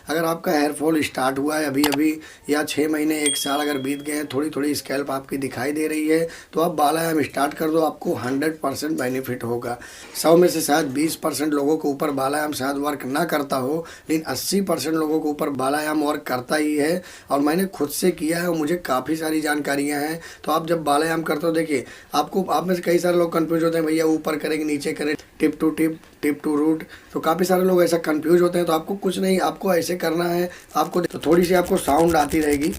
अगर आपका hair fall start हुआ है अभी अभी, या 6 महीने 1 साल अगर बीत गए हैं, थोड़ी थोड़ी स्कैल्प आपकी दिखाई दे रही है, तो आप बालायाम स्टार्ट कर दो, आपको 100% बेनिफिट होगा। 100 में से शायद 20% लोगों के ऊपर बालायाम शायद वर्क ना करता हो, लेकिन 80% लोगों के ऊपर बालायाम वर्क करता ही है। और मैंने खुद से किया है और मुझे काफ़ी सारी जानकारियाँ हैं। तो आप जब बालायाम करते हो, देखिए आपको, आप में से कई सारे लोग कंफ्यूज होते हैं, भैया ऊपर करेंगे नीचे करें, टिप टू रूट, तो काफ़ी सारे लोग ऐसा कंफ्यूज होते हैं। तो आपको कुछ नहीं, आपको ऐसे करना है। आपको तो थोड़ी सी आपको साउंड आती रहेगी,